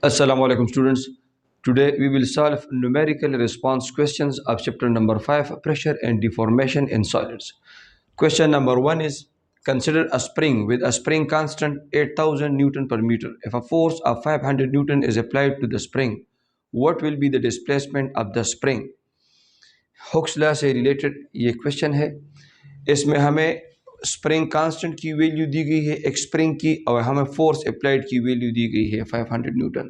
Assalamu alaikum students. Today we will solve numerical response questions of chapter number 5, pressure and deformation in solids. Question number 1 is, consider a spring with a spring constant 8000 Newton per meter. If a force of 500 Newton is applied to the spring, what will be the displacement of the spring? Hooke's law से related ये question है। इसमें हमें spring constant की value दी गई है एक spring की, और हमें फोर्स अप्लाइड की वैल्यू दी गई है 500 न्यूटन।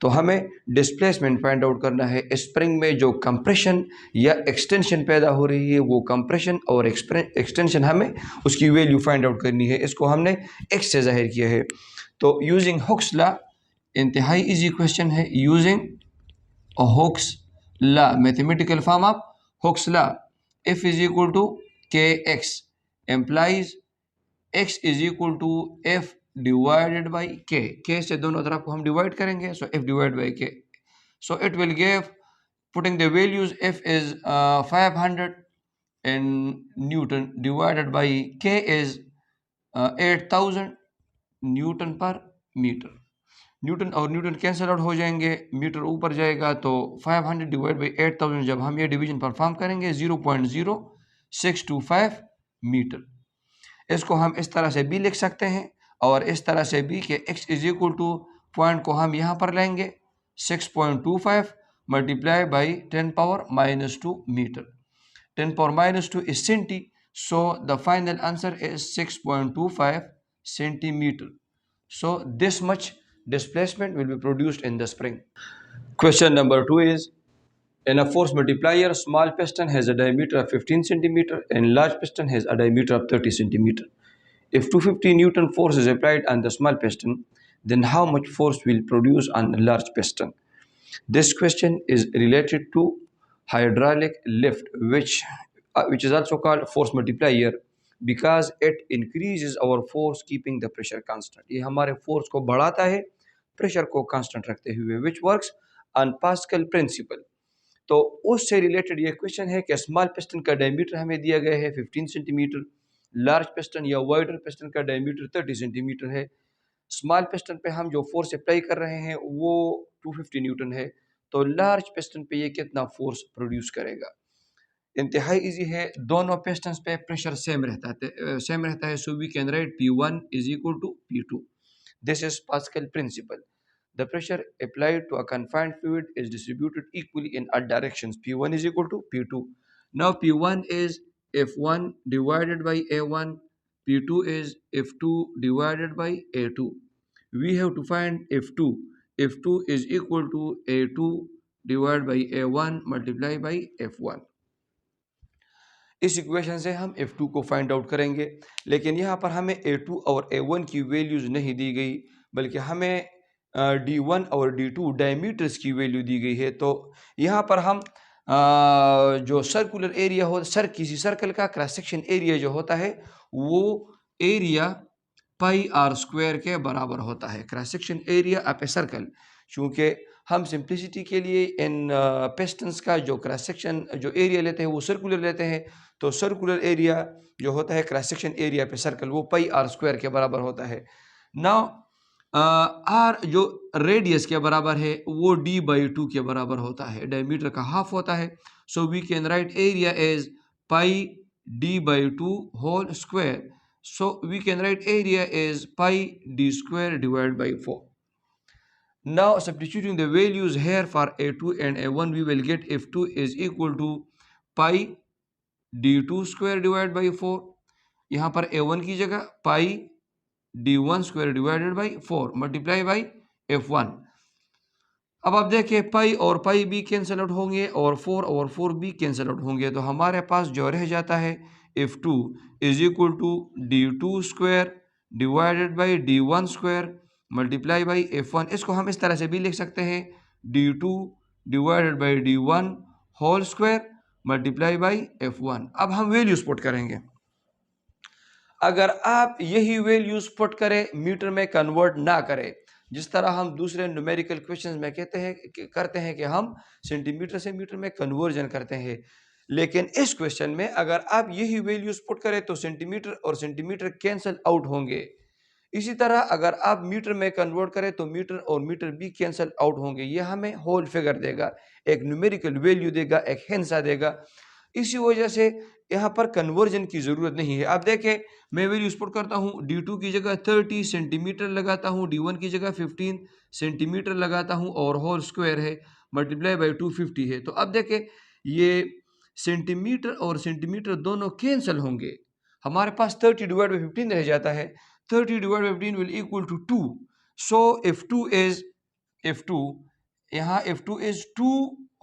तो हमें डिस्प्लेसमेंट फाइंड आउट करना है। स्प्रिंग में जो कंप्रेशन या एक्सटेंशन पैदा हो रही है वो कंप्रेशन और एक्सटेंशन हमें उसकी वैल्यू फाइंड आउट करनी है। इसको हमने एक्स से जाहिर किया है। तो यूजिंग हुक्स लॉ, इंतहाई इजी क्वेश्चन है। Using Hooke's law, mathematical form of Hooke's law, F is equal to Kx implies x is equal to F divided by K. K से दोनों तरफ को हम डिवाइड करेंगे, so F divided by K. So it will give, putting the values, F is 500 in Newton divided by K is 8000 Newton per meter. Newton और Newton cancel out हो जाएंगे, metre ऊपर जाएगा, तो 500 डिवाइड बाई 8000 जब हम ये डिवीजन परफॉर्म करेंगे 0.0625 मीटर। इसको हम इस तरह से भी लिख सकते हैं और इस तरह से भी कि x is equal to point को हम यहाँ पर लेंगे 6.25 multiply by 10 power minus 2 metre. 10 power minus 2 is centi, so the final answer is 6.25 centimeter. So this much displacement will be produced in the spring. Question number 2 is, in a force multiplier, small piston has a diameter of 15 centimeter and large piston has a diameter of 30 centimeter. If 250 Newton force is applied on the small piston, then how much force will produce on a large piston? This question is related to hydraulic lift, which is also called force multiplier, because it increases our force keeping the pressure constant. ये हमारे force को बढ़ाता है pressure को constant रखते हुए, which works on Pascal principle. तो उससे रिलेटेड ये क्वेश्चन है कि स्मॉल पिस्टन का डायमीटर हमें दिया गया है 15 सेंटीमीटर, लार्ज पिस्टन या वाइडर पिस्टन का डायमीटर 30 सेंटीमीटर है। स्मॉल पिस्टन पे हम जो फोर्स अप्लाई कर रहे हैं वो 250 न्यूटन है, तो लार्ज पिस्टन पे ये कितना फोर्स प्रोड्यूस करेगा? इंतहाई इजी है, दोनों पिस्टन्स पे प्रेशर सेम रहता है, so we can write P1 is equal to P2. This is Pascal principle. The pressure applied to a confined fluid is distributed equally in all directions. P1 is equal to P2. Now P1 is F1 divided by A1. P2 is F2 divided by A2. We have to find F2. F2 is equal to A2 divided by A1 multiplied by F1. इस equation से हम F2 को find out करेंगे, लेकिन यहाँ पर हमें A2 और A1 की वैल्यूज़ नहीं दी गई, बल्कि हमें D1 और D2 डायमीटर्स की वैल्यू दी गई है। तो यहाँ पर हम जो सर्कुलर एरिया हो, किसी सर्कल का क्रॉस सेक्शन एरिया जो होता है वो एरिया पाई आर स्क्वायर के बराबर होता है, cross section area of a circle. चूँकि हम सिंप्लिसिटी के लिए इन पिस्टन्स का जो क्रॉस सेक्शन जो एरिया लेते हैं वो सर्कुलर लेते हैं, तो सर्कुलर एरिया जो होता है क्रॉस सेक्शन एरिया पे सर्कल वो पाई आर स्क्वायर के बराबर होता है। नाउ आर जो रेडियस के बराबर है वो d/2 के बराबर होता है, डायमीटर का हाफ होता है। So we can write area as pi d/2 whole square. So we can write area as pi d square divided by 4. Now substituting the values here for A2 and A1, we will get F2 is equal to pi d2 square divided by 4. यहाँ पर A1 की जगह pi d1 square divided by 4 multiply by F1. अब आप देखिए पाई और पाई भी cancel out होंगे और 4 भी कैंसिल आउट होंगे, तो हमारे पास जो रह जाता है F2 is equal to d2 square divided by d1 square multiply by F1। इसको हम इस तरह से भी लिख सकते हैं D2 divided by D1 whole square multiply by F1। अब हम वैल्यूज पुट करेंगे। अगर आप यही वैल्यूज पुट करें, मीटर में कन्वर्ट ना करें, जिस तरह हम दूसरे न्यूमेरिकल क्वेश्चंस में करते हैं कि हम सेंटीमीटर से मीटर में कन्वर्जन करते हैं, लेकिन इस क्वेश्चन में अगर आप यही वैल्यूज पुट करें तो सेंटीमीटर और सेंटीमीटर कैंसिल आउट होंगे। इसी तरह अगर आप मीटर में कन्वर्ट करें तो मीटर और मीटर भी कैंसल आउट होंगे, ये हमें होल फिगर देगा, एक न्यूमेरिकल वैल्यू देगा, एक हिंसा देगा। इसी वजह से यहाँ पर कन्वर्जन की ज़रूरत नहीं है। अब देखें, मैं वैल्यूज पुट करता हूँ, D2 की जगह 30 सेंटीमीटर लगाता हूँ, D1 की जगह 15 सेंटीमीटर लगाता हूँ और होल स्क्वायर है, मल्टीप्लाई बाई 250 है। तो अब देखें, ये सेंटीमीटर और सेंटीमीटर दोनों कैंसिल होंगे, हमारे पास 30 डिवाइड बाई 15 रह जाता है। 30 divide by 15 will equal to 2। So F2 यहाँ F2 is 2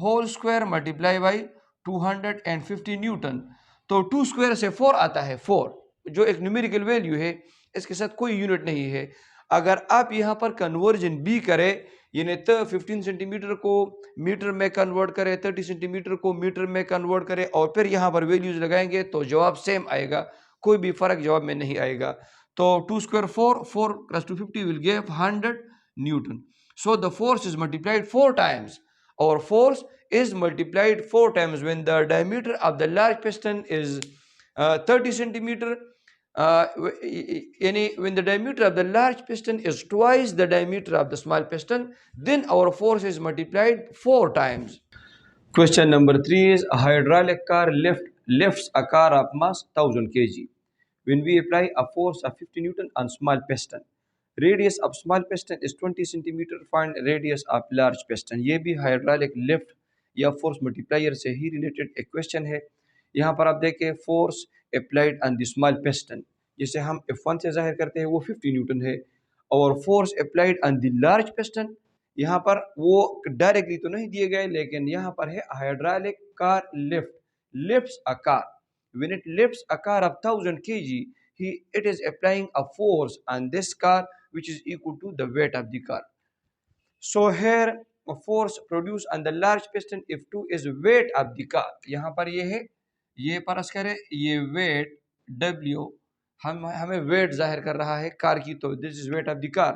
whole square multiply by 250 newton. तो 2 स्क्वायर से 4 आता है, 4 जो एक न्यूमेरिकल वैल्यू है, इसके साथ कोई यूनिट नहीं है। अगर आप यहाँ पर कन्वर्जन भी करें, यानी 15 सेंटीमीटर को मीटर में कन्वर्ट करें, 30 सेंटीमीटर को मीटर में कन्वर्ट करें और फिर यहाँ पर वैल्यूज लगाएंगे तो जवाब सेम आएगा, कोई भी फर्क जवाब में नहीं आएगा। तो 2 square 4, 4 plus 250 will give 100 Newton. So the force is multiplied 4 times, or force is multiplied 4 times when the diameter of the large piston is 30 centimeter. When the diameter of the large piston is twice the diameter of the small piston, then our force is multiplied 4 times. Question number 3 is a hydraulic car lifts a car of mass 1000 kg. When we apply a force of 50 Newton on small piston, radius of small piston is 20 centimetre, find radius of large piston. ये भी hydraulic lift या force multiplier से ही related एक question है। यहाँ पर आप देखें, force applied on the small piston, जिसे हम F1 से जाहिर करते हैं, वो 50 न्यूटन है। और force applied on the large piston, यहाँ पर वो डायरेक्टली तो नहीं दिए गए, लेकिन यहाँ पर है hydraulic car lifts a car, when it lifts a car of 1000 kg, it is applying a force on this car which is equal to the weight of the car. So here a force produced on the large piston F2 is weight of the car. यहाँ पर ये है, ये परस करे, ये weight W हमें weight जाहिर कर रहा है कार की, तो this is weight of the car.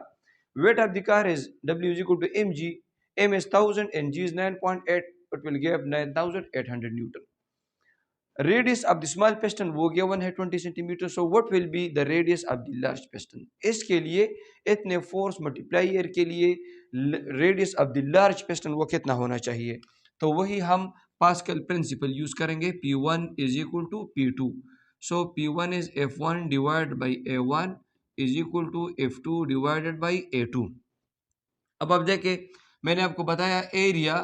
Weight of the car is W is equal to mg. M is 1000 and G is 9.8. It will give 9800 Newton. Radius of the small piston वो given है 20 centimetre. So what will be the radius of the large piston? इसके लिए इतने force multiplier के लिए radius of the large piston वो कितना होना चाहिए? तो वही हम पास्कल प्रिंसिपल यूज करेंगे, P1 is equal to P2. So P1 is F1 divide by A1 is equal to F2 divided by A2. अब आप देखें, मैंने आपको बताया एरिया,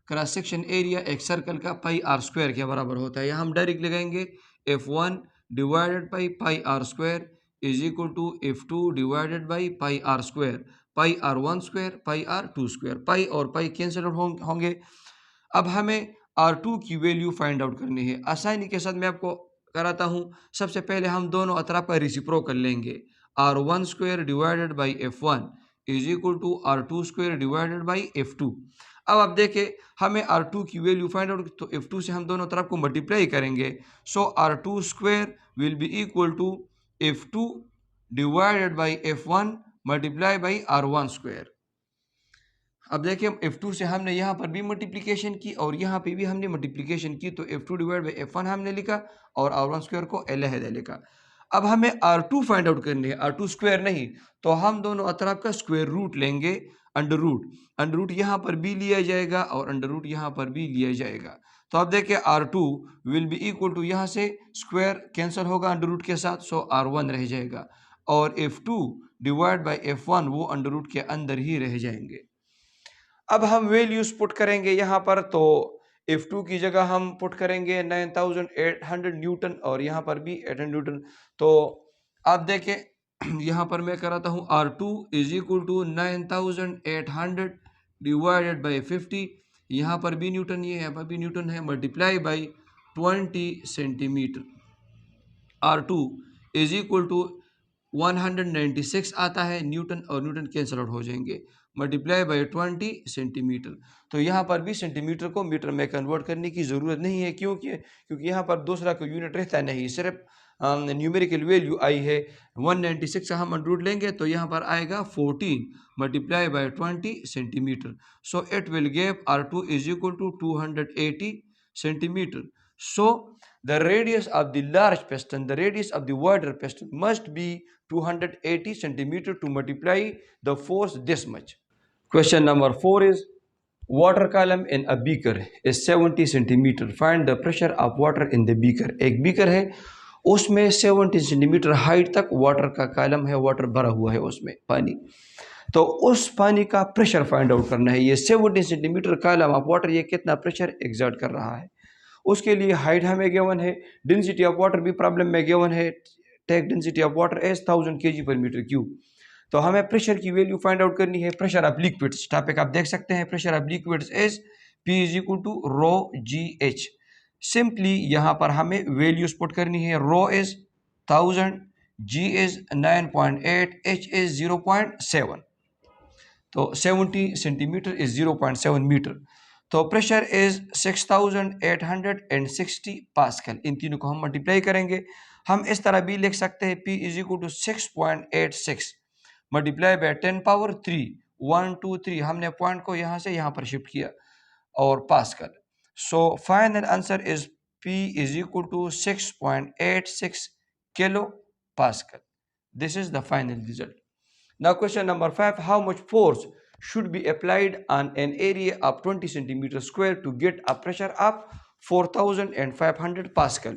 क्रॉस सेक्शन एरिया एक सर्कल का पाई आर स्क्वायर के बराबर होता है। यहाँ हम डायरेक्ट लगाएंगे F1 divided by pi r square is equal to F2 divided by pi r square, pi r 1 square, pi r 2 square, pi और पाई कैंसिल होंगे। अब हमें R2 की वैल्यू फाइंड आउट करनी है। आसानी के साथ मैं आपको कराता हूँ। सबसे पहले हम दोनों अतराफ का रेसिप्रोकल लेंगे, R1 square divided by F1 is equal to R2 square divided by F2। अब आप देखें, हमें R2 की वैल्यू फाइंड आउट, तो F2 से हम दोनों तरफ को मल्टीप्लाई करेंगे। So R2 square will be equal to F2 divided by F1 multiply by R1 square. अब देखिए, F2 से हमने यहाँ पर भी मल्टीप्लिकेशन की और यहाँ पे भी हमने मल्टीप्लिकेशन की, तो F2 डिवाइड बाई F1 हमने लिखा और R1 स्क्वायर को अलहदा लिखा। अब हमें R2 फाइंड आउट करनी है, R2 स्क्वायर नहीं, तो हम दोनों अतराफ का स्क्वायर रूट लेंगे, अंडर रूट यहाँ पर भी लिया जाएगा और अंडर रूट यहाँ पर भी लिया जाएगा। तो अब देखिए, R2 will be equal to, यहाँ से स्क्वायर कैंसिल होगा अंडर रूट के साथ, सो R1 रह जाएगा और F2 डिवाइड बाई F1 वो अंडर रूट के अंदर ही रह जाएंगे। अब हम वैल्यूज पुट करेंगे यहाँ पर, तो F2 की जगह हम पुट करेंगे 9800 न्यूटन और यहाँ पर भी 800 न्यूटन। तो आप देखें, यहाँ पर मैं कराता हूँ R2 is equal to 9800 divided by 50, यहाँ पर भी न्यूटन, ये यहाँ पर भी न्यूटन है, multiply by 20 centimetre. R2 is equal to 196 आता है न्यूटन, और न्यूटन कैंसल आउट हो जाएंगे, मल्टीप्लाई बाई 20 सेंटीमीटर। तो यहाँ पर भी सेंटीमीटर को मीटर में कन्वर्ट करने की ज़रूरत नहीं है, क्योंकि यहाँ पर दूसरा कोई यूनिट रहता नहीं, सिर्फ न्यूमेरिकल वैल्यू आई है। 196 से हम अंडर रूट लेंगे तो यहाँ पर आएगा 14 multiply by 20 centimetre. So it will give R2 is equal to 280 centimetre. So The radius of the large piston, the radius of the wider piston must be 280 centimeter to multiply the force this much. Question number 4 is, water column in a beaker is 70 centimeter. Find the pressure of water in the beaker. एक beaker है, उसमें 70 centimetre height तक water का column है, water भरा हुआ है उसमें पानी। तो उस पानी का प्रेशर फाइंड आउट करना है। ये 70 सेंटीमीटर कॉलम ऑफ वाटर ये कितना प्रेशर एग्जर्ट कर रहा है। उसके लिए हाइट हमें गिवन है, डेंसिटी ऑफ वाटर भी प्रॉब्लम में गिवन है, take density of water as 1000 kg पर मीटर क्यूब। तो हमें प्रेशर की वैल्यू फाइंड आउट करनी है। प्रेशर ऑफ लिक्विड्स टॉपिक आप देख सकते हैं। Pressure of liquids is P is equal to rho GH। Simply यहाँ पर हमें वैल्यूज पुट करनी है। Rho is 1000, G is 9.8, H is 0.7। तो 70 सेंटीमीटर इज 0.7 मीटर। तो प्रेशर इज 6860 पास्कल। इन तीनों को हम मल्टीप्लाई करेंगे। हम इस तरह भी लिख सकते हैं P is equal to 6.86 multiply by 10 power 3, 1 2 3। हमने पॉइंट को यहाँ से यहाँ पर शिफ्ट किया और pascal. So final answer is P is equal to 6.86 kilo pascal. This is the final result. Now question number 5, how much force should be applied on an area of 20 centimeter square to get a pressure of 4500 Pascal?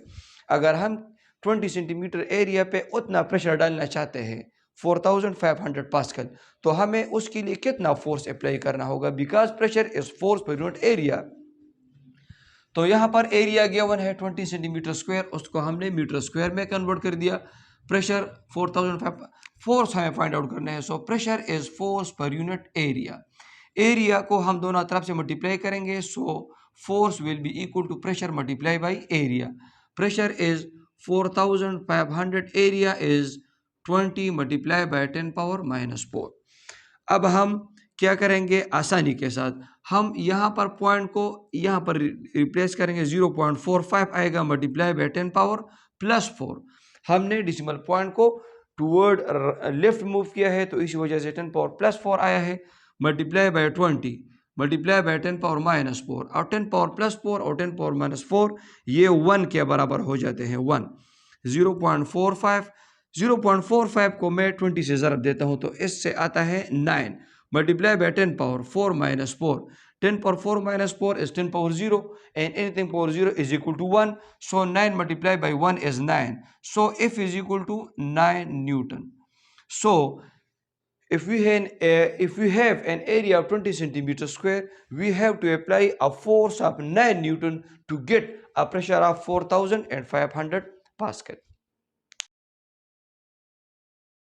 अगर हम 20 centimetre area पे उतना pressure डालना चाहते हैं 4500 pascal, तो हमें उसके लिए कितना फोर्स अप्लाई करना होगा? Because pressure is force per unit area. तो यहाँ पर एरिया गिवन है 20 सेंटीमीटर स्क्वायर, उसको हमने मीटर स्क्वायर में कन्वर्ट कर दिया। प्रेशर 4500, फोर्स हमें फाइंड आउट करना है। So pressure is force per unit area. Area को हम दोनों तरफ से मल्टीप्लाई करेंगे। So force will be equal to pressure multiply by area. Pressure is 4500, area is 20 multiply by 10 power -4। अब हम क्या करेंगे? आसानी के साथ हम यहाँ पर पॉइंट को यहाँ पर रिप्लेस करेंगे। 0.45 आएगा मल्टीप्लाई बाई 10 पावर +4। हमने डिसिमल पॉइंट को टूवर्ड लेफ्ट मूव किया है, तो इसी वजह से 10 पावर +4 आया है। Multiply by 20 multiply by 10 power -4, और 10 पावर +4 और 10 पावर -4 ये 1 के बराबर हो जाते हैं। 1 0.45 को मैं 20 से ज़रब देता हूँ, तो इससे आता है 9 multiply by 10 power 4 -4। 10 power 4 -4 is 10 power 0, and anything power 0 is equal to 1. So 9 multiplied by 1 is 9. So F is equal to 9 Newton. So if we have an area of 20 centimeters square, we have to apply a force of 9 Newton to get a pressure of 4500 Pascal.